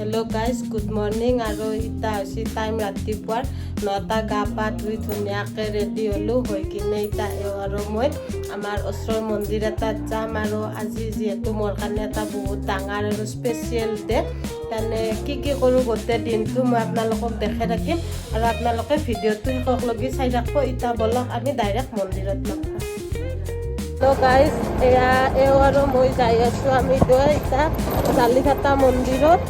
Hello guys, good morning. আৰু ইটা হৈছে টাইম ৰাতিপুৱাৰ 9টা গা পা ধুই ধুনীয়াকৈ ৰেডি হ'লোঁ হৈ কিনে ইটা আৰু মই আমাৰ ওচৰৰ মন্দিৰ এটাত যাম আৰু আজি যিহেতু মোৰ কাৰণে এটা বহুত ডাঙৰ আৰু স্পেচিয়েল ডে কাৰণে কি কৰোঁ গোটেই দিনটো মই আপোনালোকক দেখাই ৰাখিম আৰু আপোনালোকে ভিডিঅ'টো শেষলৈকে চাই থাকিব। ইটা বলক আমি ডাইৰেক্ট মন্দিৰত যাম। তো গাইজ এওঁ আৰু মই যাই আছোঁ আমি ইটা জালিঘাটা মন্দিৰত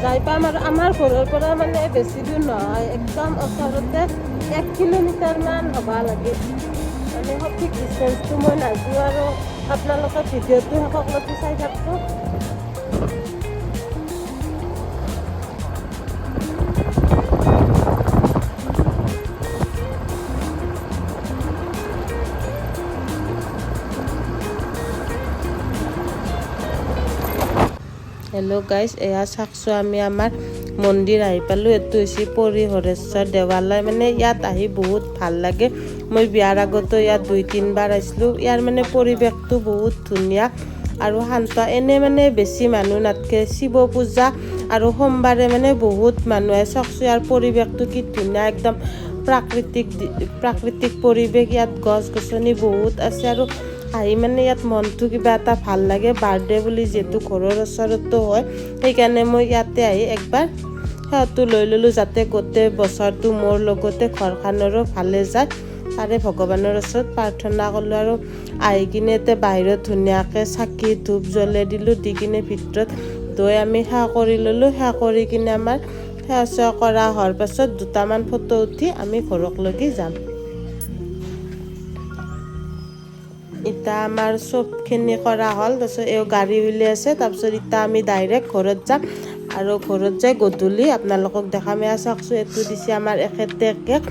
যাই পাম আৰু আমাৰ ঘৰৰ পৰা মানে বেছি দূৰ নহয়, একদম ওচৰতে 1 কিলোমিটাৰমান হ'ব লাগে, মানে সঠিক ডিষ্টেঞ্চটো মই নাজানো আৰু আপোনালোকে ভিডিঅ'টো শেষলৈকে চাই থাকিব। হেল্ল' গাইজ, এয়া চাওকচোন আমি আমাৰ মন্দিৰ আহি পালোঁ। এইটো হৈছে পৰিহৰেশ্বৰ দেৱালয়। মানে ইয়াত আহি বহুত ভাল লাগে। মই বিয়াৰ আগতো ইয়াত 2-3 বাৰ আহিছিলোঁ। ইয়াৰ মানে পৰিৱেশটো বহুত ধুনীয়া আৰু শান্ত। এনে মানে বেছি মানুহ নাথাকে। শিৱ পূজা আৰু সোমবাৰে মানে বহুত মানুহ আহে। চাওকচোন ইয়াৰ পৰিৱেশটো কি ধুনীয়া, একদম প্ৰাকৃতিক পৰিৱেশ। ইয়াত গছ গছনি বহুত আছে আৰু আহি মানে ইয়াত মনটো কিবা এটা ভাল লাগে। বাৰ্থডে বুলি যিহেতু ঘৰৰ ওচৰতো হয়, সেইকাৰণে মই ইয়াতে আহি একবাৰ সেৱাটো লৈ ল'লোঁ, যাতে গোটেই বছৰটো মোৰ লগতে ঘৰখনৰো ভালে যায়। তাৰে ভগৱানৰ ওচৰত প্ৰাৰ্থনা কৰিলোঁ আৰু আহি কিনে এতিয়া বাহিৰত ধুনীয়াকৈ চাকি ধূপ জ্বলাই দিলোঁ। দি কিনে ভিতৰত গৈ আমি সেৱা কৰি ল'লোঁ। সেৱা কৰি কিনে আমাৰ সেৱা কৰা হোৱাৰ পাছত 2টামান ফটো উঠি আমি ঘৰকলৈকে যাম। ইটা আমাৰ চবখিনি কৰা হ'ল, তাৰপিছত এওঁ গাড়ী উলিয়াই আছে। তাৰপিছত ইটা আমি ডাইৰেক্ট ঘৰত যাম আৰু ঘৰত যাই গধূলি আপোনালোকক দেখাম। এয়া চাওকচোন, এইটো দিছে আমাৰ এখেতে কেক,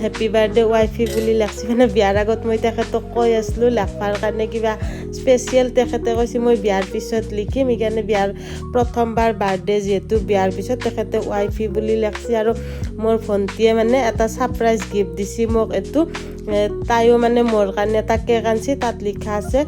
হেপী বাৰ্থডে ৱাইফি বুলি লিখছি। মানে বিয়াৰ আগত মই তেখেতক কৈ আছিলোঁ লিখবাৰ কাৰণে কিবা স্পেচিয়েল। তেখেতে কৈছে মই বিয়াৰ পিছত লিখিম, সেইকাৰণে বিয়াৰ প্ৰথমবাৰ বাৰ্থডে যিহেতু বিয়াৰ পিছত তেখেতে ৱাইফি বুলি লিখছি। আৰু মোৰ ভণ্টিয়ে মানে এটা ছাৰপ্ৰাইজ গিফ্ট দিছে মোক। এইটো তাইও মানে মোৰ কাৰণে এটা কেক আনছি, তাত লিখা আছে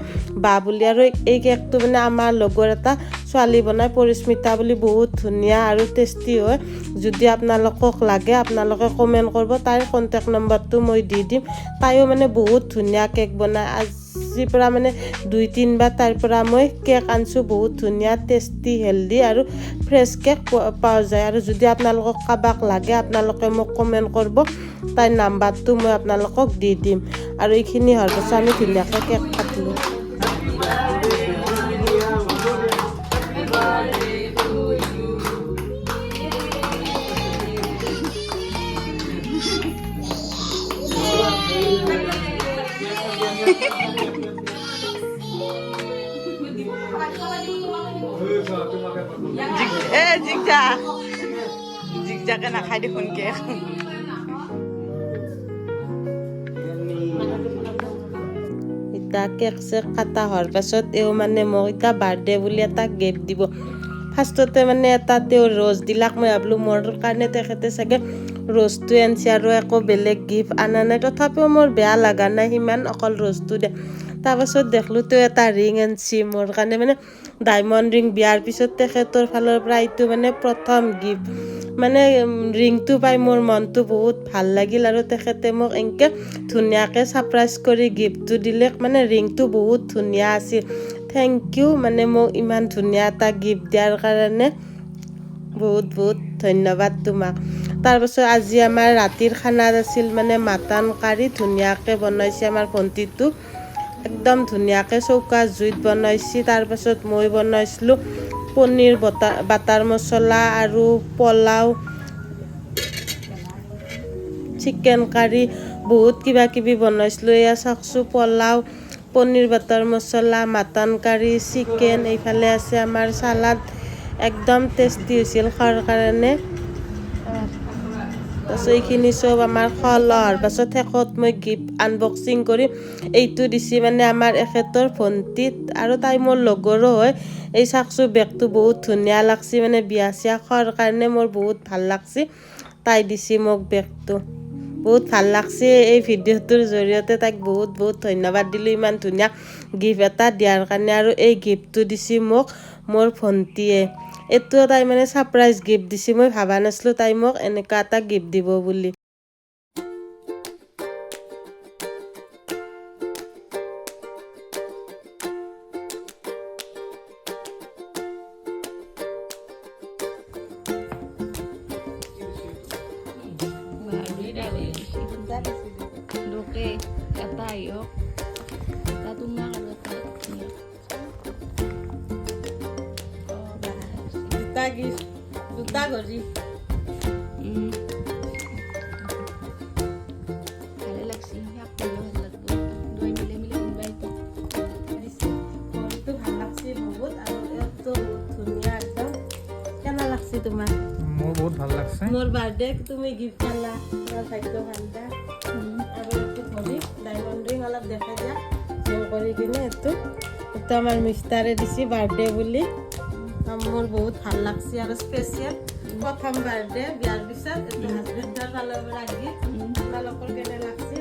বা বুলি। আৰু এই কেকটো মানে আমাৰ লগৰ এটা ছোৱালী বনাই, পৰিস্মিতা বুলি, বহুত ধুনীয়া আৰু টেষ্টি হয়। যদি আপোনালোকক লাগে আপোনালোকে কমেণ্ট কৰিব, তাইৰ কণ্টেক্ট নম্বৰটো মই দি দিম। তাইও মানে বহুত ধুনীয়া কেক বনায়। আজিৰ পৰা মানে 2-3 বাৰ তাইৰ পৰা মই কেক আনিছোঁ। বহুত ধুনীয়া টেষ্টি হেল্ডি আৰু ফ্ৰেছ কেক পোৱা যায়। আৰু যদি আপোনালোকক কাৰোবাক লাগে আপোনালোকে মোক কমেণ্ট কৰিব, তাইৰ নাম্বাৰটো মই আপোনালোকক দি দিম। আৰু এইখিনি হোৱাৰ পাছত আমি ধুনীয়াকৈ কেক কাটিলোঁ। জিগজাকে নাখাই দেখোন কেক। এতিয়া কেক চেক কটা হোৱাৰ পাছত এওঁ মানে মোক এতিয়া বাৰ্থডে বুলি এটা গিফ্ট দিব। ফাৰ্ষ্টতে মানে এটা তেওঁ ৰ'জ দিলাক। মই ভাবিলোঁ মোৰ কাৰণে তেখেতে চাগে ৰ'জটো আনিছে আৰু একো বেলেগ গিফ্ট অনা নাই। তথাপিও মোৰ বেয়া লগা নাই সিমান, অকল ৰ'জটো দে। তাৰপাছত দেখিলোঁ তেওঁ এটা ৰিং আনিছে মোৰ কাৰণে, মানে ডায়মণ্ড ৰিং। বিয়াৰ পিছত তেখেতৰ ফালৰ পৰা এইটো মানে প্ৰথম গিফ্ট। মানে ৰিংটো পাই মোৰ মনটো বহুত ভাল লাগিল আৰু তেখেতে মোক এনেকৈ ধুনীয়াকৈ ছাৰপ্ৰাইজ কৰি গিফ্টটো দিলে। মানে ৰিংটো বহুত ধুনীয়া আছিল। থেংক ইউ, মানে মোক ইমান ধুনীয়া এটা গিফ্ট দিয়াৰ কাৰণে বহুত বহুত ধন্যবাদ তোমাক। তাৰপাছত আজি আমাৰ ৰাতিৰ খানাত আছিল মানে মাটন কাৰী। ধুনীয়াকৈ বনাইছে আমাৰ ভণ্টিটো, একদম ধুনীয়াকৈ চৌকা জুইত বনাইছে। তাৰপাছত মই বনাইছিলোঁ পনীৰ বাটাৰ মছলা আৰু পোলাও, চিকেন কাৰী, বহুত কিবা কিবি বনাইছিলোঁ। এয়া চাওকচোন, পোলাও, পনীৰ বাটাৰ মছলা, মাটন কাৰী, চিকেন, এইফালে আছে আমাৰ চালাড। একদম টেষ্টি হৈছিল খোৱাৰ কাৰণে। তাৰপিছত এইখিনি চব আমাৰ খোৱা লোৱাৰ পাছত শেষত মই গিফ্ট আনবক্সিং কৰিম। এইটো দিছে মানে আমাৰ এখেতৰ ভণ্টিত আৰু তাই মোৰ লগৰো হয়। এই চাওকচোন, বেগটো বহুত ধুনীয়া লাগছে, মানে বিয়া চিয়া খোৱাৰ কাৰণে মোৰ বহুত ভাল লাগছে। তাই দিছে মোক বেগটো, বহুত ভাল লাগছে। এই ভিডিঅ'টোৰ জৰিয়তে তাইক বহুত বহুত ধন্যবাদ দিলোঁ ইমান ধুনীয়া গিফ্ট এটা দিয়াৰ কাৰণে। আৰু এই গিফ্টটো দিছে মোক মোৰ ভণ্টিয়ে। এইটো তাই মানে সাৰপ্ৰাইজ গিফ্ট দিছে মই ভাবা নাছিলোঁ তাই মোক এনেকুৱা এটা গিফ্ট দিব বুলি Loke, tayo. Tatuma ka na tayo. দুটা ঘড়ী ভালে লাগছি ইয়াক কৰিব লাগব দুই মিলি কোনবা এইটো ঘড়ীটো ভাল লাগছে বহুত আৰু এইটো বহুত ধুনীয়া একদম কেনে লাগছে তোমাৰ মোৰ বহুত ভাল লাগছে মোৰ বাৰ্থডে তুমি গিফ্ট পালা তোমাৰ ভাগ্য ভাল দা আৰু এইটো ঘড়ী ডায়মণ্ড ৰিং অলপ দেখাই দিয়া জোৰ কৰি কিনে এইটো আমাৰ মিষ্টাৰে দিছে বাৰ্থডে বুলি মোৰ বহুত ভাল লাগছে আৰু স্পেচিয়েল প্ৰথম বাৰ্থডে বিয়াৰ পিছত এইটো হাজবেণ্ডৰ ফালৰ পৰা গিফ্ট আপোনালোকৰ কেনে লাগছে